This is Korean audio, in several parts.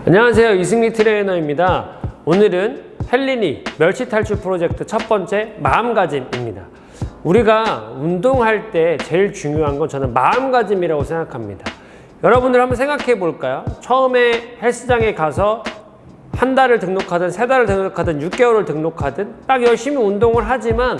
안녕하세요, 이승리 트레이너입니다. 오늘은 헬린이 멸치 탈출 프로젝트 첫 번째 마음가짐입니다. 우리가 운동할 때 제일 중요한 건 저는 마음가짐이라고 생각합니다. 여러분들 한번 생각해 볼까요? 처음에 헬스장에 가서 한 달을 등록하든 세 달을 등록하든 6개월을 등록하든 딱 열심히 운동을 하지만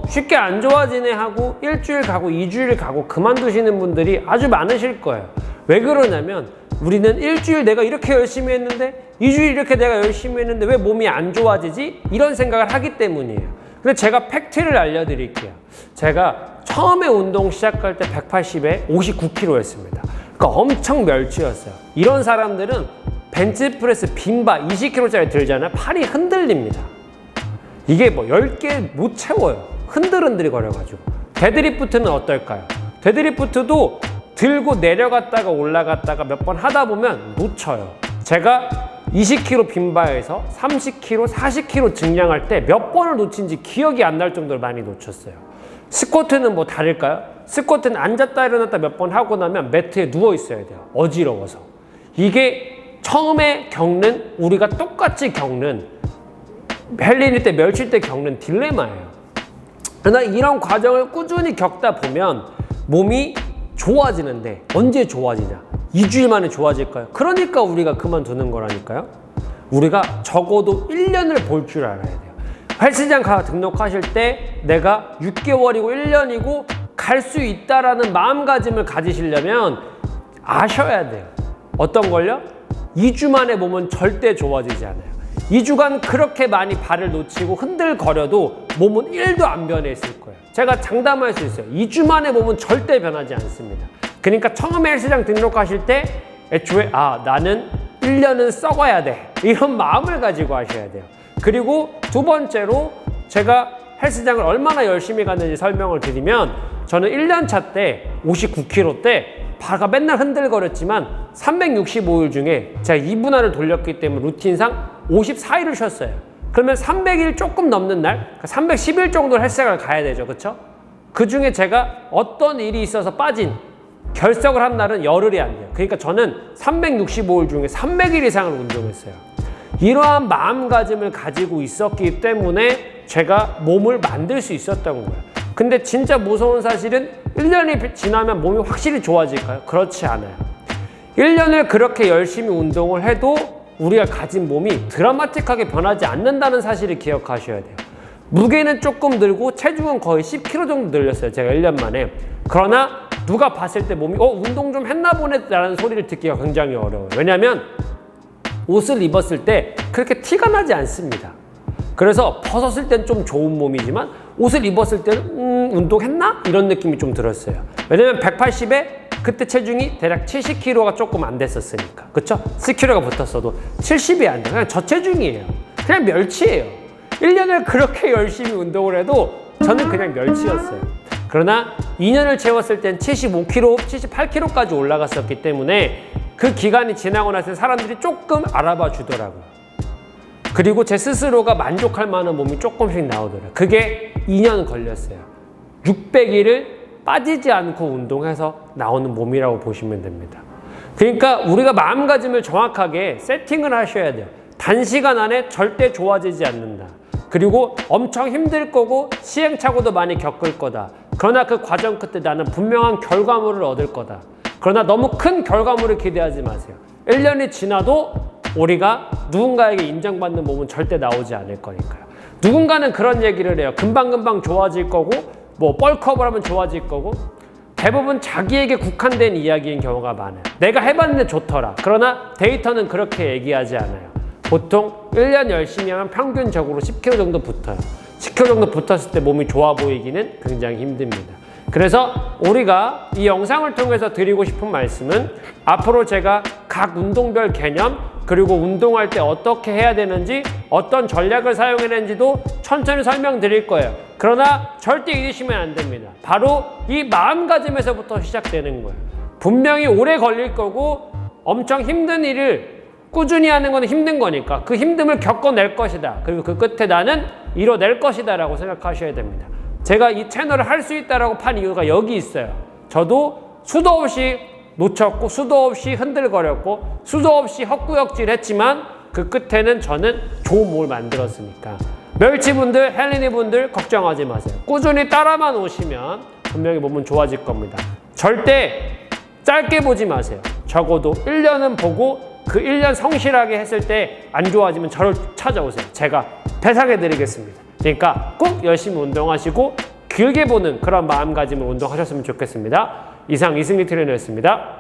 쉽게 안 좋아지네 하고 일주일 가고 2주일 가고 그만두시는 분들이 아주 많으실 거예요. 왜 그러냐면 우리는 일주일 내가 이렇게 열심히 했는데 2주일 이렇게 내가 열심히 했는데 왜 몸이 안 좋아지지? 이런 생각을 하기 때문이에요. 근데 제가 팩트를 알려드릴게요. 제가 처음에 운동 시작할 때 180에 59kg였습니다. 그러니까 엄청 멸치였어요. 이런 사람들은 벤치프레스 빈바 20kg짜리 들잖아요. 팔이 흔들립니다. 이게 뭐 10개 못 채워요. 흔들흔들이 거려가지고. 데드리프트는 어떨까요? 데드리프트도 들고 내려갔다가 올라갔다가 몇 번 하다 보면 놓쳐요. 제가 20kg 빈바에서 30kg, 40kg 증량할 때 몇 번을 놓친지 기억이 안 날 정도로 많이 놓쳤어요. 스쿼트는 뭐 다를까요? 스쿼트는 앉았다 일어났다 몇 번 하고 나면 매트에 누워 있어야 돼요. 어지러워서. 이게 처음에 겪는, 우리가 똑같이 겪는, 헬린일 때 멸칠 때 겪는 딜레마예요. 그러나 이런 과정을 꾸준히 겪다 보면 몸이 좋아지는데 언제 좋아지냐? 2주일 만에 좋아질까요? 그러니까 우리가 그만두는 거라니까요. 우리가 적어도 1년을 볼 줄 알아야 돼요. 헬스장 등록하실 때 내가 6개월이고 1년이고 갈 수 있다라는 마음가짐을 가지시려면 아셔야 돼요. 어떤 걸요? 2주 만에 몸은 절대 좋아지지 않아요. 2주간 그렇게 많이 발을 놓치고 흔들거려도 몸은 1도 안 변해 있을 거예요. 제가 장담할 수 있어요. 2주 만에 몸은 절대 변하지 않습니다. 그러니까 처음에 헬스장 등록하실 때 애초에 나는 1년은 썩어야 돼. 이런 마음을 가지고 하셔야 돼요. 그리고 두 번째로 제가 헬스장을 얼마나 열심히 갔는지 설명을 드리면 저는 1년 차 때 59kg 때 발가 맨날 흔들거렸지만 365일 중에 제가 2분할을 돌렸기 때문에 루틴상 54일을 쉬었어요. 그러면 300일 조금 넘는 날, 310일 정도 헬스장을 가야 되죠. 그쵸? 그 중에 제가 어떤 일이 있어서 빠진 결석을 한 날은 열흘이 안 돼요. 그러니까 저는 365일 중에 300일 이상을 운동했어요. 이러한 마음가짐을 가지고 있었기 때문에 제가 몸을 만들 수 있었던 거예요. 근데 진짜 무서운 사실은 1년이 지나면 몸이 확실히 좋아질까요? 그렇지 않아요. 1년을 그렇게 열심히 운동을 해도 우리가 가진 몸이 드라마틱하게 변하지 않는다는 사실을 기억하셔야 돼요. 무게는 조금 늘고 체중은 거의 10kg 정도 늘렸어요. 제가 1년 만에. 그러나 누가 봤을 때 몸이 운동 좀 했나 보네 라는 소리를 듣기가 굉장히 어려워요. 왜냐하면 옷을 입었을 때 그렇게 티가 나지 않습니다. 그래서 벗었을 땐 좀 좋은 몸이지만 옷을 입었을 때는 운동했나? 이런 느낌이 좀 들었어요. 왜냐면 180에 그때 체중이 대략 70kg가 조금 안 됐었으니까. 그쵸? 10kg가 붙었어도 70이 안 돼요. 그냥 저체중이에요. 그냥 멸치예요. 1년을 그렇게 열심히 운동을 해도 저는 그냥 멸치였어요. 그러나 2년을 채웠을 땐 75kg, 78kg까지 올라갔었기 때문에 그 기간이 지나고 나서 사람들이 조금 알아봐 주더라고요. 그리고 제 스스로가 만족할 만한 몸이 조금씩 나오더라고요. 그게 2년 걸렸어요. 600일을 빠지지 않고 운동해서 나오는 몸이라고 보시면 됩니다. 그러니까 우리가 마음가짐을 정확하게 세팅을 하셔야 돼요. 단시간 안에 절대 좋아지지 않는다. 그리고 엄청 힘들 거고 시행착오도 많이 겪을 거다. 그러나 그 과정 끝에 나는 분명한 결과물을 얻을 거다. 그러나 너무 큰 결과물을 기대하지 마세요. 1년이 지나도 우리가 누군가에게 인정받는 몸은 절대 나오지 않을 거니까요. 누군가는 그런 얘기를 해요. 금방금방 좋아질 거고 뭐 벌크업을 하면 좋아질 거고 대부분 자기에게 국한된 이야기인 경우가 많아요. 내가 해봤는데 좋더라. 그러나 데이터는 그렇게 얘기하지 않아요. 보통 1년 열심히 하면 평균적으로 10kg 정도 붙어요. 10kg 정도 붙었을 때 몸이 좋아 보이기는 굉장히 힘듭니다. 그래서 우리가 이 영상을 통해서 드리고 싶은 말씀은 앞으로 제가 각 운동별 개념 그리고 운동할 때 어떻게 해야 되는지 어떤 전략을 사용해야 되는지도 천천히 설명드릴 거예요. 그러나 절대 잊으시면 안 됩니다. 바로 이 마음가짐에서부터 시작되는 거예요. 분명히 오래 걸릴 거고 엄청 힘든 일을 꾸준히 하는 건 힘든 거니까 그 힘듦을 겪어낼 것이다. 그리고 그 끝에 나는 이뤄낼 것이다 라고 생각하셔야 됩니다. 제가 이 채널을 할 수 있다라고 판 이유가 여기 있어요. 저도 수도 없이 놓쳤고 수도 없이 흔들거렸고 수도 없이 헛구역질했지만 그 끝에는 저는 좋은 몸을 만들었으니까 멸치분들, 헬린이분들 걱정하지 마세요. 꾸준히 따라만 오시면 분명히 몸은 좋아질 겁니다. 절대 짧게 보지 마세요. 적어도 1년은 보고 그 1년 성실하게 했을 때 안 좋아지면 저를 찾아오세요. 제가 배상해 드리겠습니다. 그러니까 꼭 열심히 운동하시고 길게 보는 그런 마음가짐으로 운동하셨으면 좋겠습니다. 이상 이승기 트레이너였습니다.